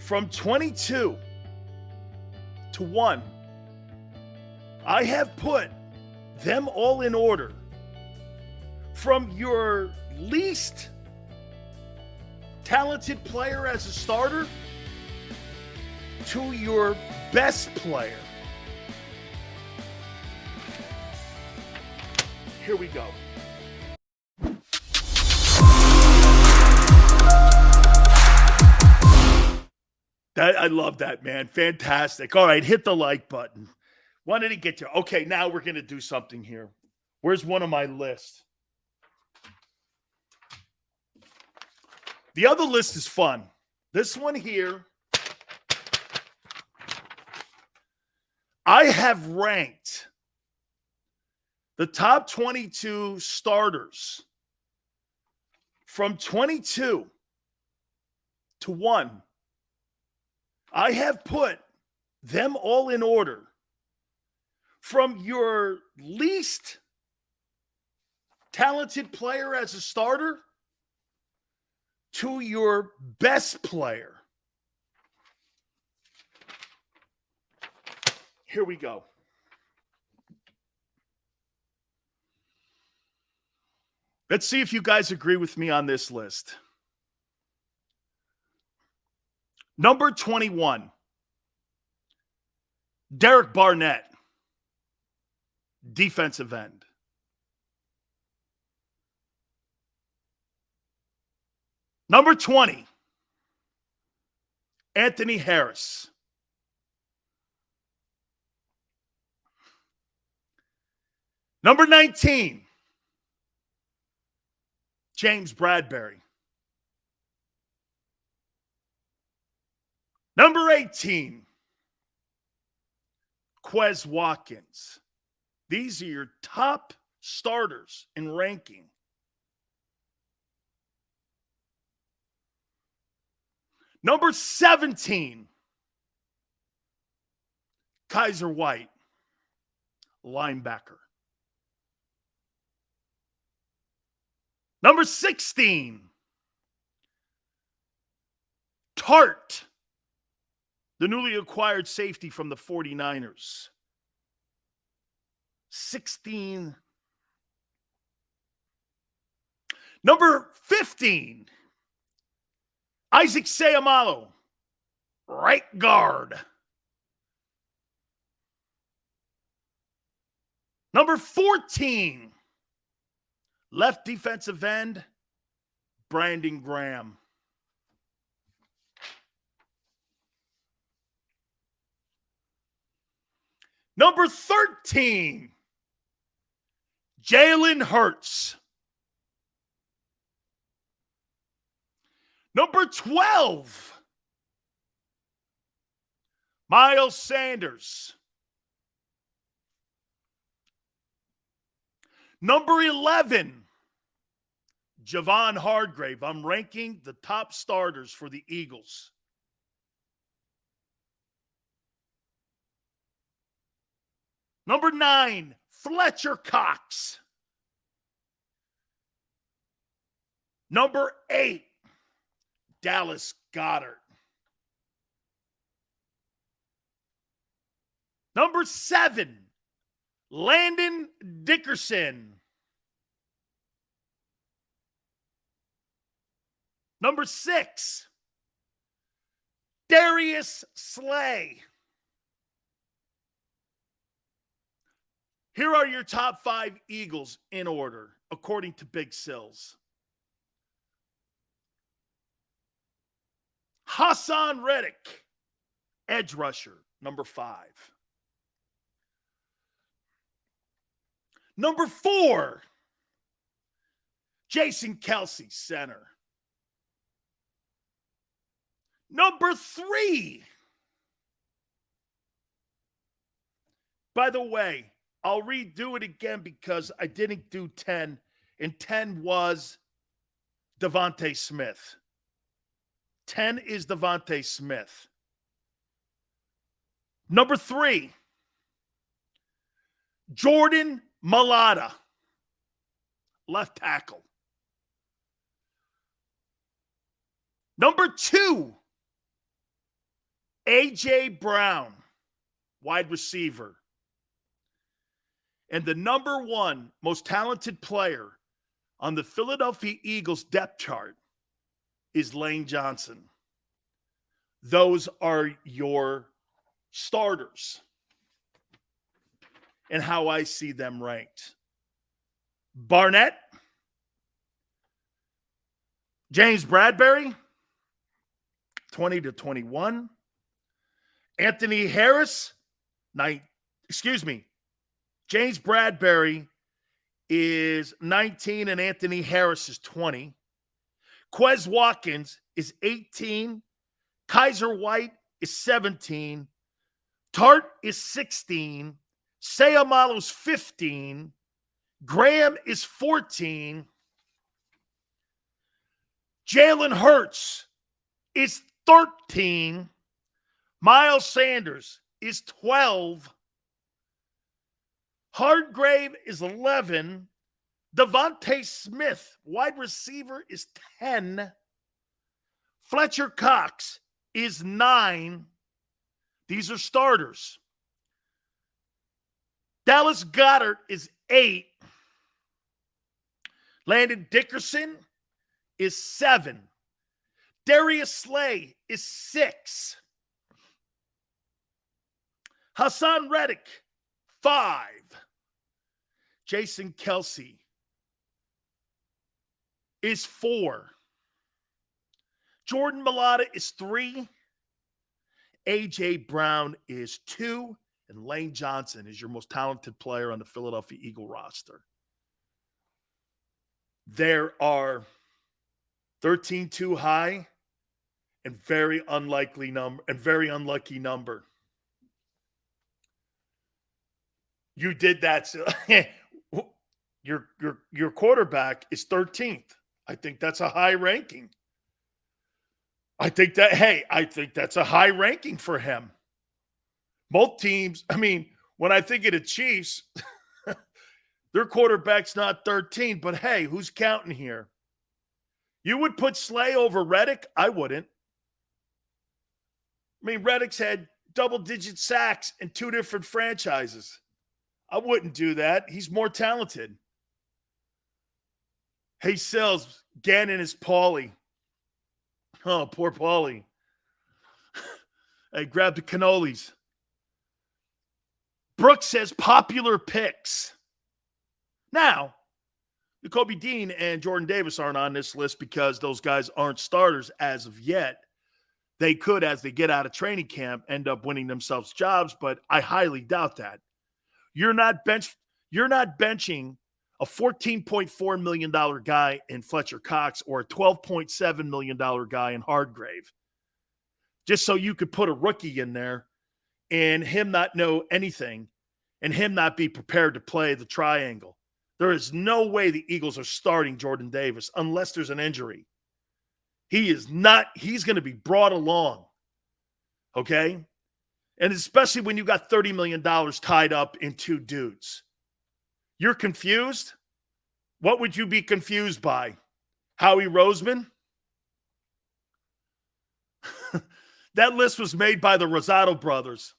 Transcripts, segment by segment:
From 22 to 1, I have put them all in order. From your least talented player as a starter to your best player. Here we go. I love that, man. Fantastic. All right, hit the like button. When did it get to? Okay, now we're going to do something here. Where's one of my lists? The other list is fun. This one here, I have ranked the top 22 starters from 22 to 1. I have put them all in order. From your least talented player as a starter to your best player. Here we go. Let's see if you guys agree with me on this list. Number 21, Derek Barnett, defensive end. Number 20, Anthony Harris. Number 19, James Bradbury. Number 18, Quez Watkins. These are your top starters in ranking. Number 17, Kaiser White, linebacker. Number 16, Tart, the newly acquired safety from the 49ers. 16. Number 15, Isaac Seumalo, right guard. Number 14, left defensive end, Brandon Graham. Number 13, Jalen Hurts. Number 12, Miles Sanders. Number 11, Javon Hargrave. I'm ranking the top starters for the Eagles. Number 9, Fletcher Cox. Number 8, Dallas Goedert. Number 7, Landon Dickerson. Number 6, Darius Slay. Here are your top 5 Eagles in order, according to Big Silz. Hassan Reddick, edge rusher, number 5. Number 4, Jason Kelce, center. Number 3, by the way, I'll redo it again because I didn't do 10, and 10 was Devontae Smith. 10 is Devontae Smith. Number 3, Jordan Mailata, left tackle. Number 2, A.J. Brown, wide receiver. And the number one most talented player on the Philadelphia Eagles depth chart is Lane Johnson. Those are your starters and how I see them ranked. Barnett, James Bradbury, 20 to 21. Anthony Harris, James Bradbury is 19 and Anthony Harris is 20. Quez Watkins is 18. Kaiser White is 17. Tart is 16. Sayamalo's 15. Graham is 14. Jalen Hurts is 13. Miles Sanders is 12. Hargrave is 11. Devontae Smith, wide receiver, is 10. Fletcher Cox is 9. These are starters. Dallas Goedert is 8. Landon Dickerson is 7. Darius Slay is 6. Hassan Reddick, 5. Jason Kelsey is 4. Jordan Mailata is 3. A.J. Brown is 2. And Lane Johnson is your most talented player on the Philadelphia Eagle roster. There are 13 too high and very unlucky number. You did that. Your quarterback is 13th. I think that's a high ranking. I think that's a high ranking for him. Both teams, when I think of the Chiefs, their quarterback's not 13, but hey, who's counting here? You would put Slay over Reddick? I wouldn't. Reddick's had double-digit sacks in 2 different franchises. I wouldn't do that. He's more talented. Hey, Silz, Gannon is Paulie. Oh, poor Paulie. Hey, grab the cannolis. Brooks says popular picks. Now, Jacoby Dean and Jordan Davis aren't on this list because those guys aren't starters as of yet. They could, as they get out of training camp, end up winning themselves jobs, but I highly doubt that. You're not benching a $14.4 million guy in Fletcher Cox or a $12.7 million guy in Hargrave just so you could put a rookie in there and him not know anything and him not be prepared to play the triangle. There is no way the Eagles are starting Jordan Davis unless there's an injury. He's going to be brought along, okay? And especially when you got $30 million tied up in 2 dudes. You're confused? What would you be confused by? Howie Roseman? That list was made by the Rosado brothers.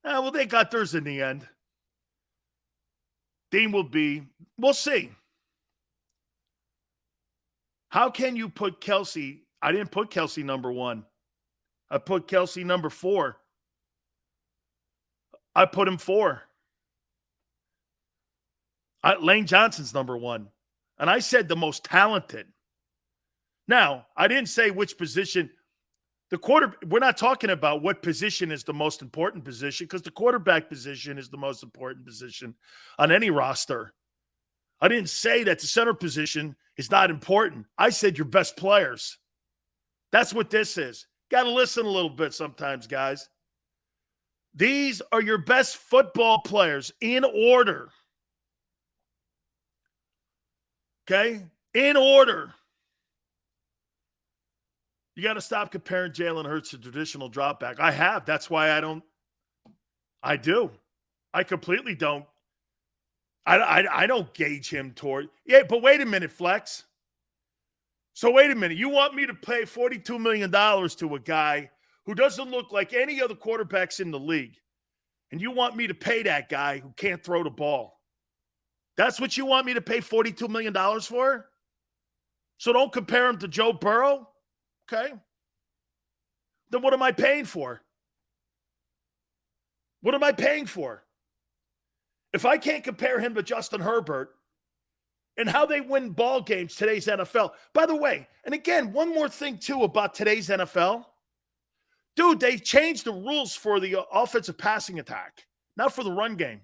They got theirs in the end. Dean will be. We'll see. How can you put Kelsey? I didn't put Kelsey number 1. I put Kelsey number 4. I put him 4. Lane Johnson's number 1. And I said the most talented. Now, I didn't say which position. We're not talking about what position is the most important position because the quarterback position is the most important position on any roster. I didn't say that the center position is not important. I said your best players. That's what this is. Got to listen a little bit sometimes, guys. These are your best football players in order. Okay? In order. You got to stop comparing Jalen Hurts to traditional drop back. I have. That's why I do. I completely don't. I don't gauge him toward. Yeah, but wait a minute, Flex. So wait a minute. You want me to pay $42 million to a guy who doesn't look like any other quarterbacks in the league, and you want me to pay that guy who can't throw the ball. That's what you want me to pay $42 million for? So don't compare him to Joe Burrow? Okay. Then what am I paying for? What am I paying for? If I can't compare him to Justin Herbert and how they win ball games today's NFL. By the way, and again, one more thing too about today's NFL. Dude, they changed the rules for the offensive passing attack, not for the run game.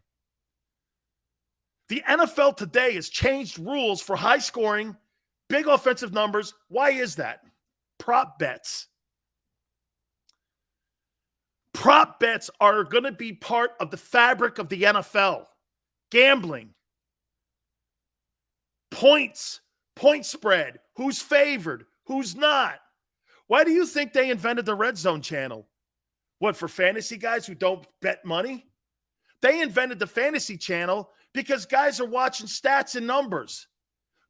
The NFL today has changed rules for high scoring, big offensive numbers. Why is that? Prop bets. Prop bets are going to be part of the fabric of the NFL. Gambling. Points. Point spread. Who's favored? Who's not? Why do you think they invented the Red Zone channel? What, for fantasy guys who don't bet money? They invented the fantasy channel because guys are watching stats and numbers.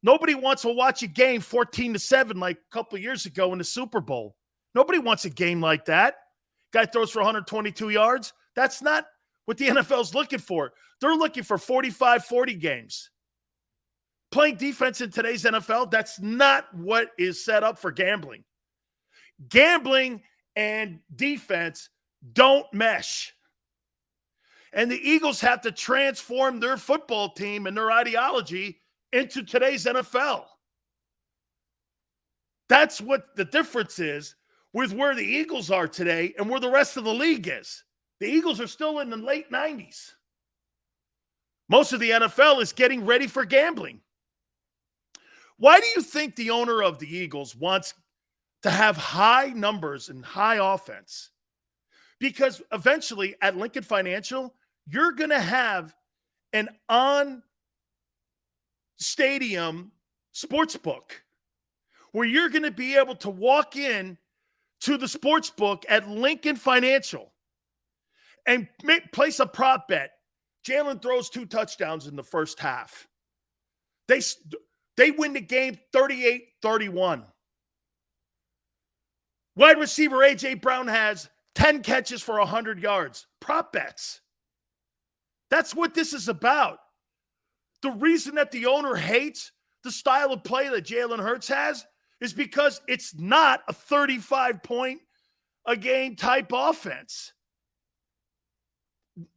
Nobody wants to watch a game 14-7 like a couple of years ago in the Super Bowl. Nobody wants a game like that. Guy throws for 122 yards. That's not what the NFL's looking for. They're looking for 45-40 games. Playing defense in today's NFL, that's not what is set up for gambling. Gambling and defense don't mesh. And the Eagles have to transform their football team and their ideology into today's NFL. That's what the difference is with where the Eagles are today and where the rest of the league is. The Eagles are still in the late 90s. Most of the NFL is getting ready for gambling. Why do you think the owner of the Eagles wants to have high numbers and high offense? Because eventually at Lincoln Financial, you're going to have an on-stadium sports book where you're going to be able to walk in to the sports book at Lincoln Financial and place a prop bet. Jalen throws 2 touchdowns in the first half. They win the game 38-31. Wide receiver A.J. Brown has 10 catches for 100 yards. Prop bets. That's what this is about. The reason that the owner hates the style of play that Jalen Hurts has is because it's not a 35-point-a-game type offense.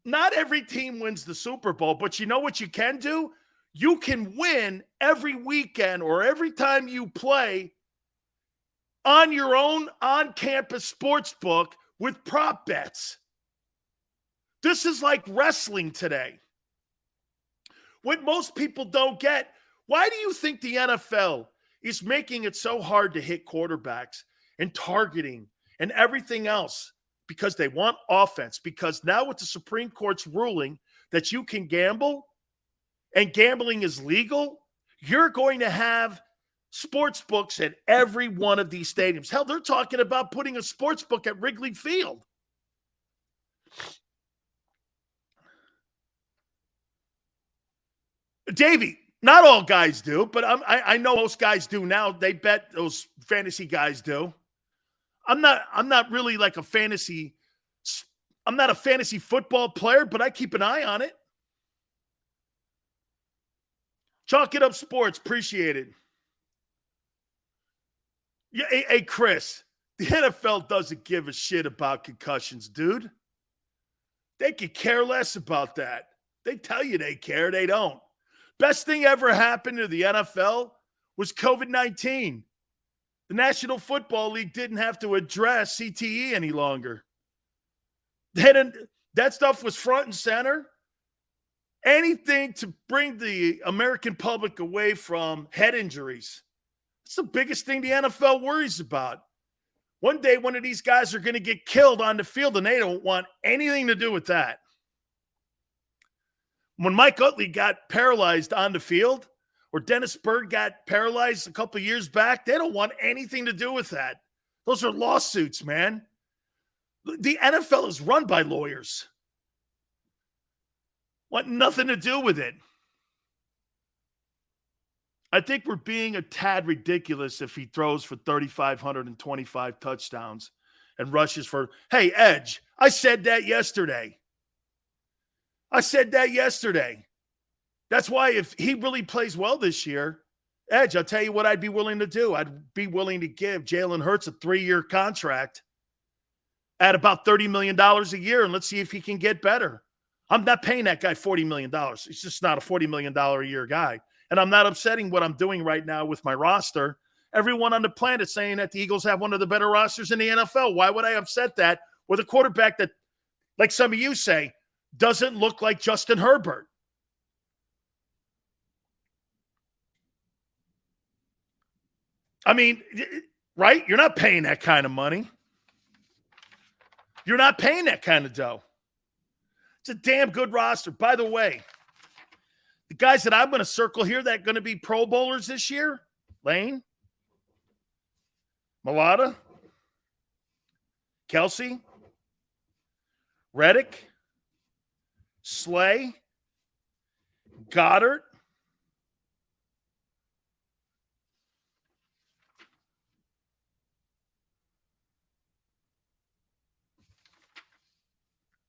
Not every team wins the Super Bowl, but you know what you can do? You can win every weekend or every time you play on your own on-campus sports book with prop bets. This is like wrestling today. What most people don't get, why do you think the NFL is making it so hard to hit quarterbacks and targeting and everything else? Because they want offense. Because now with the Supreme Court's ruling that you can gamble and gambling is legal, you're going to have sports books at every one of these stadiums. Hell, they're talking about putting a sports book at Wrigley Field. Davey, not all guys do, but I know most guys do now. They bet, those fantasy guys do. I'm not really like a fantasy. I'm not a fantasy football player, but I keep an eye on it. Chalk it up sports. Appreciate it. Yeah, hey, Chris, the NFL doesn't give a shit about concussions, dude. They could care less about that. They tell you they care. They don't. Best thing ever happened to the NFL was COVID-19. The National Football League didn't have to address CTE any longer. That stuff was front and center. Anything to bring the American public away from head injuries. It's the biggest thing the NFL worries about. One day, one of these guys are going to get killed on the field, and they don't want anything to do with that. When Mike Utley got paralyzed on the field, or Dennis Byrd got paralyzed a couple of years back, they don't want anything to do with that. Those are lawsuits, man. The NFL is run by lawyers. Want nothing to do with it. I think we're being a tad ridiculous if he throws for 3,525 touchdowns and rushes for, hey, Edge, I said that yesterday. That's why if he really plays well this year, Edge, I'll tell you what I'd be willing to do. I'd be willing to give Jalen Hurts a 3-year contract at about $30 million a year, and let's see if he can get better. I'm not paying that guy $40 million. He's just not a $40 million a year guy. And I'm not upsetting what I'm doing right now with my roster. Everyone on the planet saying that the Eagles have one of the better rosters in the NFL. Why would I upset that with a quarterback that, like some of you say, doesn't look like Justin Herbert? I mean, right? You're not paying that kind of money. You're not paying that kind of dough. It's a damn good roster. By the way, the guys that I'm going to circle here that are going to be Pro Bowlers this year, Lane, Mulata, Kelsey, Reddick, Slay, Goddard,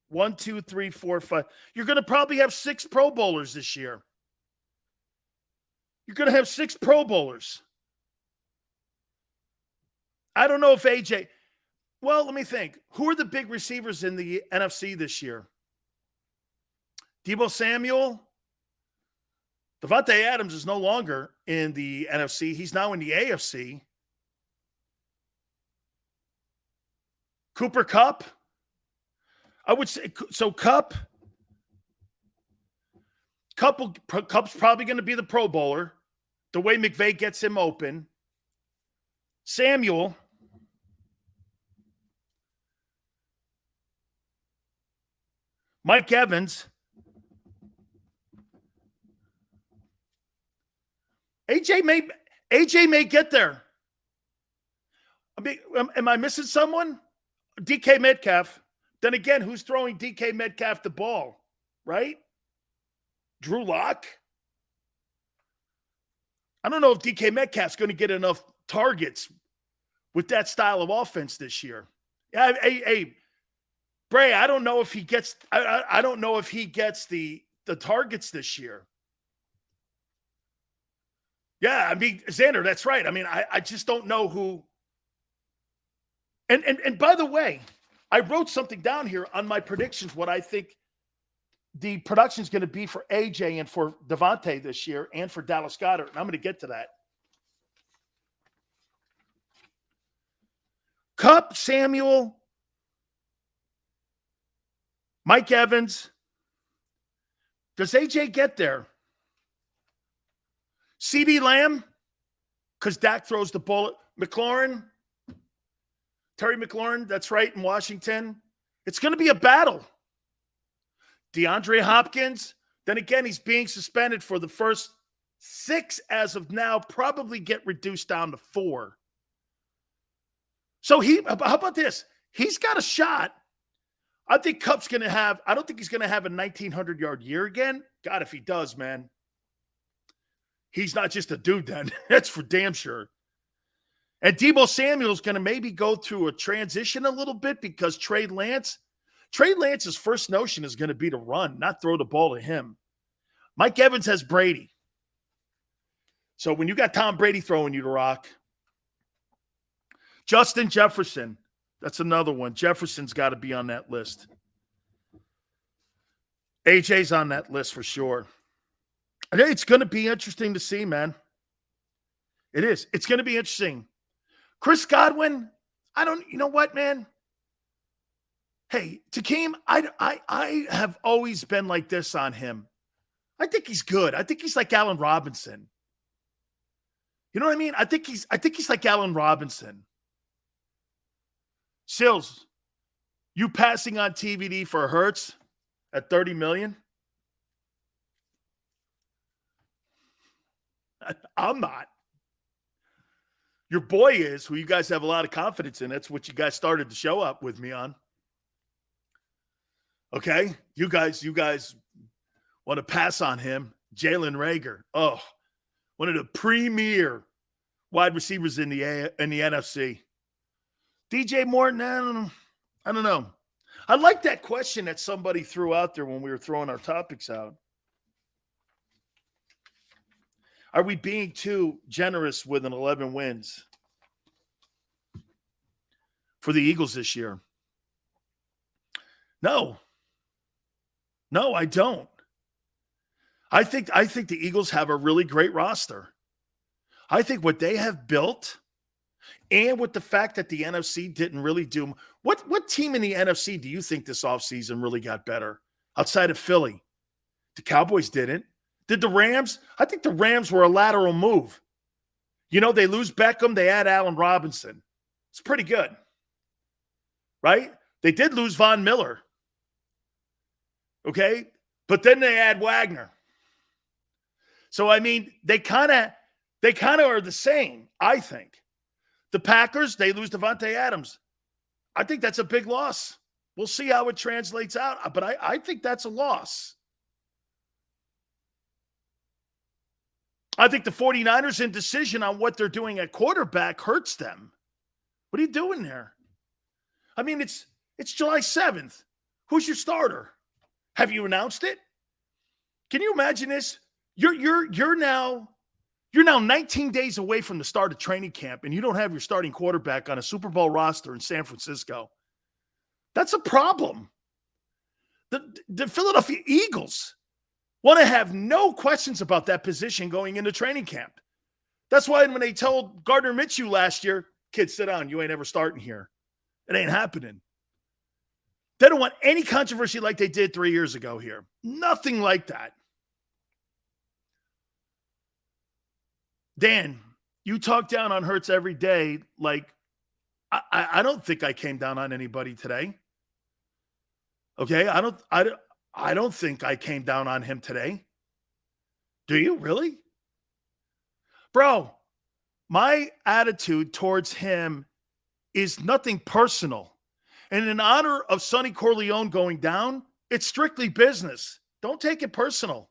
One, two, three, four, five. You're going to probably have 6 Pro Bowlers this year. You're going to have 6 Pro Bowlers. I don't know if AJ. Well, let me think. Who are the big receivers in the NFC this year? Deebo Samuel. Devontae Adams is no longer in the NFC. He's now in the AFC. Cooper Kupp. I would say so. Kupp's probably going to be the Pro Bowler. The way McVay gets him open. Samuel. Mike Evans. AJ may get there. I mean, am I missing someone? DK Metcalf. Then again, who's throwing DK Metcalf the ball, right? Drew Lock? I don't know if DK Metcalf's going to get enough targets with that style of offense this year. Yeah, hey, Bray, I don't know if he gets. I don't know if he gets the targets this year. Yeah, I mean, Xander, that's right. I mean, I just don't know who. And by the way, I wrote something down here on my predictions, what I think the production is going to be for AJ and for Devontae this year and for Dallas Goedert. And I'm going to get to that. Kupp, Samuel, Mike Evans. Does AJ get there? CeeDee Lamb, because Dak throws the ball. McLaurin, Terry McLaurin, that's right, in Washington. It's going to be a battle. DeAndre Hopkins, then again, he's being suspended for the first 6 as of now, probably get reduced down to 4. So how about this? He's got a shot. I think Kupp's going to have, I don't think he's going to have a 1,900-yard year again. God, if he does, man. He's not just a dude then. That's for damn sure. And Samuel's going to maybe go through a transition a little bit because Trey Lance's first notion is going to be to run, not throw the ball to him. Mike Evans has Brady. So when you got Tom Brady throwing you the rock, Justin Jefferson, that's another one. Jefferson's got to be on that list. AJ's on that list for sure. And it's going to be interesting to see, man. It is. It's going to be interesting. Chris Godwin, you know what, man? Hey, Takeem, I have always been like this on him. I think he's good. I think he's like Allen Robinson. You know what I mean? I think he's like Allen Robinson. Silz, you passing on TVD for Hurts at $30 million? I'm not. Your boy is, who you guys have a lot of confidence in. That's what you guys started to show up with me on. Okay? You guys want to pass on him. Jalen Reagor. Oh, one of the premier wide receivers in the NFC. DJ Morton, I don't know. I like that question that somebody threw out there when we were throwing our topics out. Are we being too generous with an 11 wins for the Eagles this year? No, I don't. I think the Eagles have a really great roster. I think what they have built, and with the fact that the NFC didn't really do what team in the NFC do you think this offseason really got better outside of Philly? The Cowboys didn't. Did the Rams? I think the Rams were a lateral move. You know, they lose Beckham, they add Allen Robinson. It's pretty good. Right? They did lose Von Miller. Okay? But then they add Wagner. So, I mean, they kind of are the same, I think. The Packers, they lose Devontae Adams. I think that's a big loss. We'll see how it translates out, but I think that's a loss. I think the 49ers' indecision on what they're doing at quarterback hurts them. What are you doing there? I mean, it's July 7th. Who's your starter? Have you announced it? Can you imagine this? You're now 19 days away from the start of training camp, and you don't have your starting quarterback on a Super Bowl roster in San Francisco. That's a problem. The Philadelphia Eagles want to have no questions about that position going into training camp. That's why when they told Gardner Minshew last year, kid, sit down, you ain't ever starting here. It ain't happening. They don't want any controversy like they did 3 years ago here. Nothing like that. Dan, you talk down on Hurts every day. Like, I don't think I came down on anybody today. Okay, I don't think I came down on him today. Do you really? Bro, my attitude towards him is nothing personal. And in honor of Sonny Corleone going down, it's strictly business. Don't take it personal.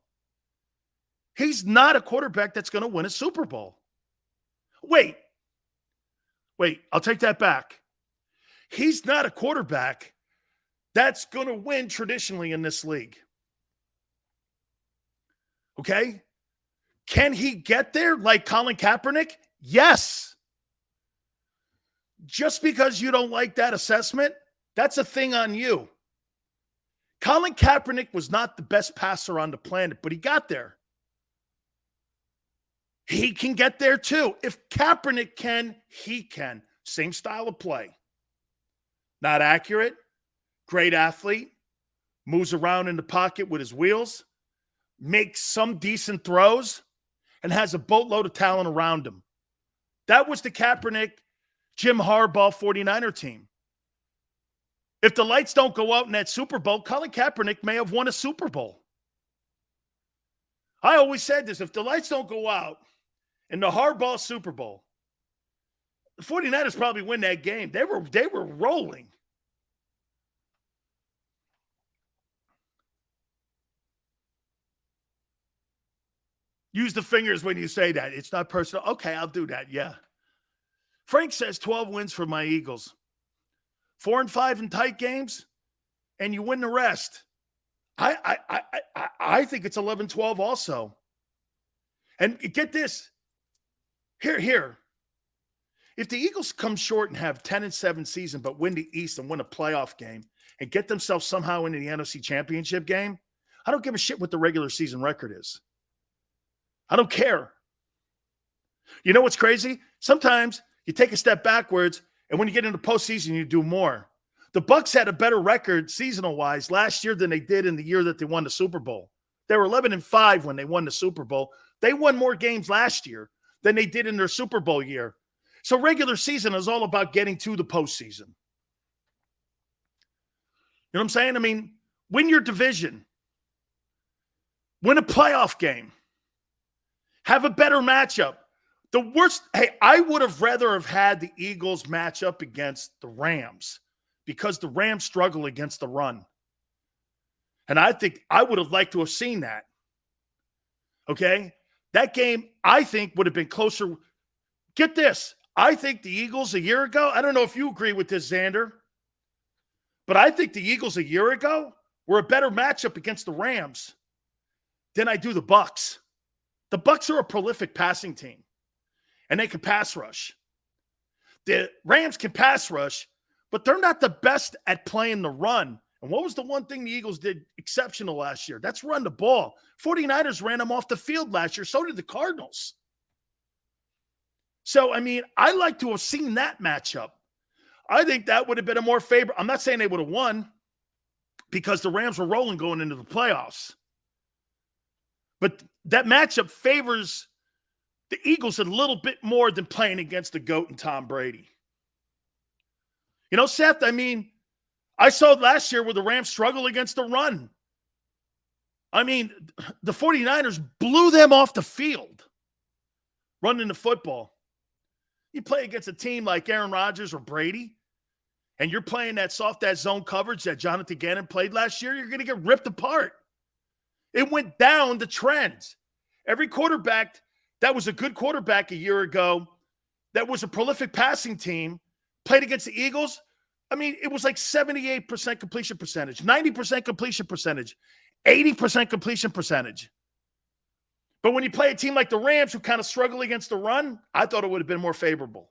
He's not a quarterback that's going to win a Super Bowl. Wait, I'll take that back. He's not a quarterback that's going to win traditionally in this league. Okay? Can he get there like Colin Kaepernick? Yes. Just because you don't like that assessment, that's a thing on you. Colin Kaepernick was not the best passer on the planet, but he got there. He can get there too. If Kaepernick can, he can. Same style of play. Not accurate. Great athlete. Moves around in the pocket with his wheels. Makes some decent throws. And has a boatload of talent around him. That was the Kaepernick, Jim Harbaugh 49er team. If the lights don't go out in that Super Bowl, Colin Kaepernick may have won a Super Bowl. I always said this. If the lights don't go out in the Harbaugh Super Bowl, the 49ers probably win that game. They were rolling. Use the fingers when you say that. It's not personal. Okay, I'll do that. Yeah. Frank says 12 wins for my Eagles. 4-5 in tight games, and you win the rest. I think it's 11-12 also. And get this. Here. If the Eagles come short and have 10-7 season, but win the East and win a playoff game and get themselves somehow into the NFC Championship game, I don't give a shit what the regular season record is. I don't care. You know what's crazy? Sometimes you take a step backwards, and when you get into postseason, you do more. The Bucs had a better record seasonal-wise last year than they did in the year that they won the Super Bowl. They were 11-5 when they won the Super Bowl. They won more games last year than they did in their Super Bowl year. So regular season is all about getting to the postseason. You know what I'm saying? I mean, win your division. Win a playoff game. Have a better matchup. The worst, I would have rather have had the Eagles match up against the Rams because the Rams struggle against the run. And I think I would have liked to have seen that. Okay? That game, I think, would have been closer. Get this. I think the Eagles a year ago, I don't know if you agree with this, Xander, but I think the Eagles a year ago were a better matchup against the Rams than I do the Bucs. The Bucs are a prolific passing team, and they can pass rush. The Rams can pass rush, but they're not the best at playing the run. And what was the one thing the Eagles did exceptional last year? That's run the ball. 49ers ran them off the field last year. So did the Cardinals. So, I mean, I like to have seen that matchup. I think that would have been a more favorable. I'm not saying they would have won because the Rams were rolling going into the playoffs. But that matchup favors the Eagles a little bit more than playing against the GOAT and Tom Brady. You know, Seth, I mean, I saw last year where the Rams struggle against the run. I mean, the 49ers blew them off the field running the football. You play against a team like Aaron Rodgers or Brady, and you're playing that soft-ass zone coverage that Jonathan Gannon played last year, you're going to get ripped apart. It went down the trends. Every quarterback that was a good quarterback a year ago, that was a prolific passing team, played against the Eagles. I mean, it was like 78% completion percentage, 90% completion percentage, 80% completion percentage. But when you play a team like the Rams who kind of struggle against the run, I thought it would have been more favorable.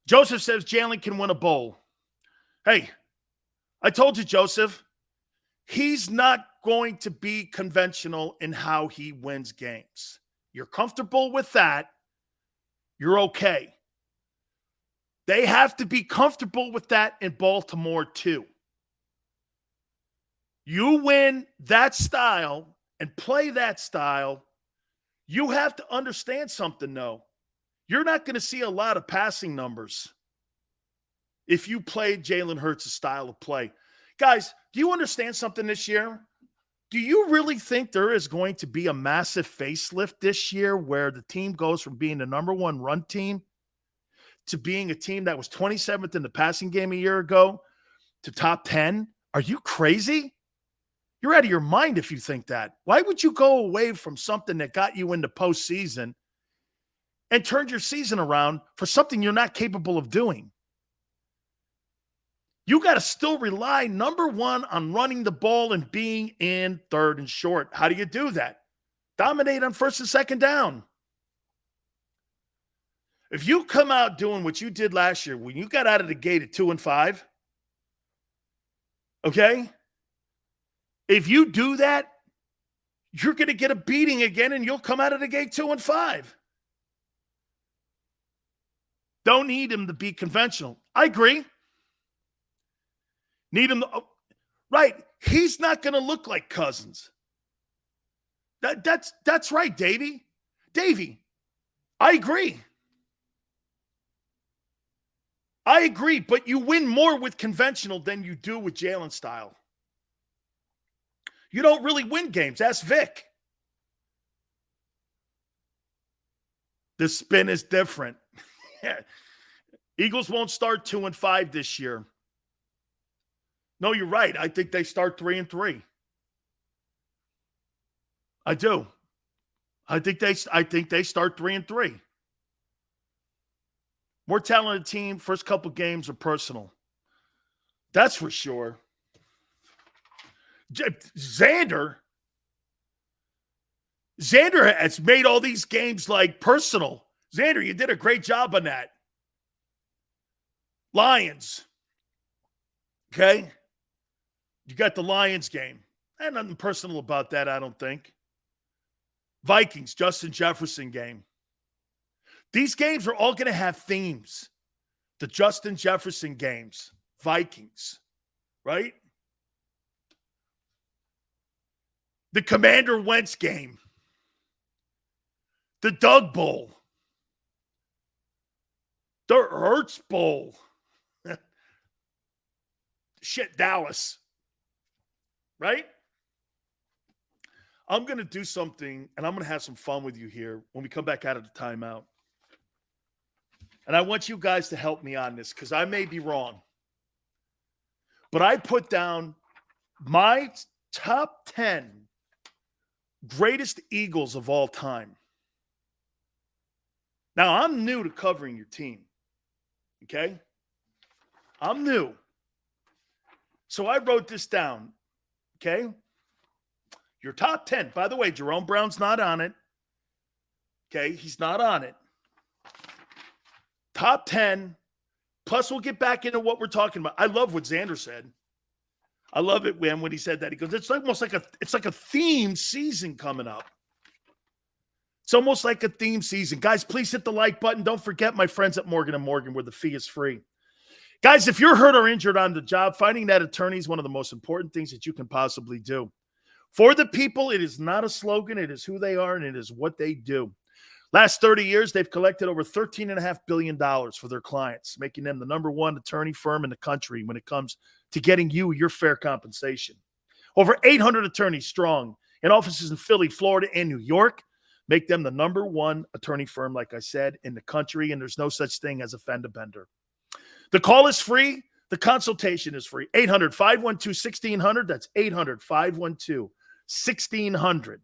Joseph says Jalen can win a bowl. Hey, I told you, Joseph, he's not going to be conventional in how he wins games. You're comfortable with that, you're okay. They have to be comfortable with that in Baltimore too. You win that style and play that style, you have to understand something, though. You're not going to see a lot of passing numbers if you play Jalen Hurts' style of play. Guys, do you understand something this year? Do you really think there is going to be a massive facelift this year where the team goes from being the number one run team to being a team that was 27th in the passing game a year ago to top 10? Are you crazy? You're out of your mind if you think that. Why would you go away from something that got you into postseason and turned your season around for something you're not capable of doing? You got to still rely, number one, on running the ball and being in third and short. How do you do that? Dominate on first and second down. If you come out doing what you did last year when you got out of the gate at 2-5, okay? If you do that, you're going to get a beating again and you'll come out of the gate 2-5. Don't need him to be conventional. I agree. Need him to, right. He's not going to look like Cousins. That's right, Davey. Davey, I agree. I agree, but you win more with conventional than you do with Jalen style. You don't really win games. Ask Vic. The spin is different. Eagles won't start 2-5 this year. No, you're right. I think they start 3-3. I do. I think they start 3-3. More talented team. First couple games are personal. That's for sure. Xander has made all these games like personal. Xander, you did a great job on that. Lions. Okay? You got the Lions game. And nothing personal about that, I don't think. Vikings, Justin Jefferson game. These games are all going to have themes. The Justin Jefferson games. Vikings. Right? The Commander Wentz game. The Doug Bowl. The Hurts Bowl. Shit, Dallas. Right? I'm going to do something, and I'm going to have some fun with you here when we come back out of the timeout. And I want you guys to help me on this because I may be wrong. But I put down my top 10 greatest Eagles of all time. Now, I'm new to covering your team, okay? I'm new. So I wrote this down, okay? Your top 10. By the way, Jerome Brown's not on it. Okay, he's not on it. Top 10. Plus, we'll get back into what we're talking about. I love what Xander said. I love it when he said that. He goes, it's almost like a themed season coming up. It's almost like a theme season. Guys, please hit the like button. Don't forget my friends at Morgan & Morgan, where the fee is free. Guys, if you're hurt or injured on the job, finding that attorney is one of the most important things that you can possibly do. For the people, it is not a slogan. It is who they are, and it is what they do. Last 30 years, they've collected over $13.5 billion for their clients, making them the number one attorney firm in the country when it comes to getting you your fair compensation. Over 800 attorneys strong in offices in Philly, Florida, and New York make them the number one attorney firm, like I said, in the country, and there's no such thing as a fender bender. The call is free. The consultation is free. 800-512-1600. That's 800-512-1600.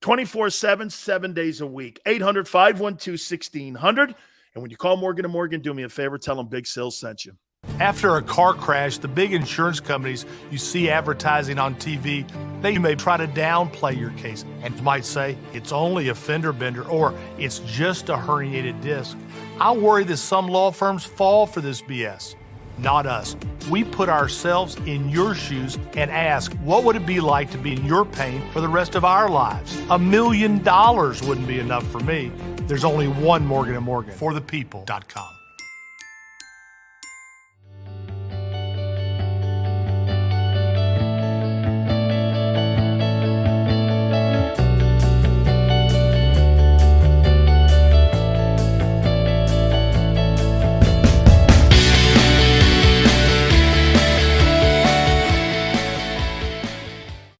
24/7, 7 days a week. 800-512-1600. And when you call Morgan & Morgan, do me a favor, tell them Big Silz sent you. After a car crash, the big insurance companies you see advertising on TV, they may try to downplay your case and might say it's only a fender bender or it's just a herniated disc. I worry that some law firms fall for this BS. Not us. We put ourselves in your shoes and ask, what would it be like to be in your pain for the rest of our lives? $1 million wouldn't be enough for me. There's only one Morgan & Morgan. ForThePeople.com.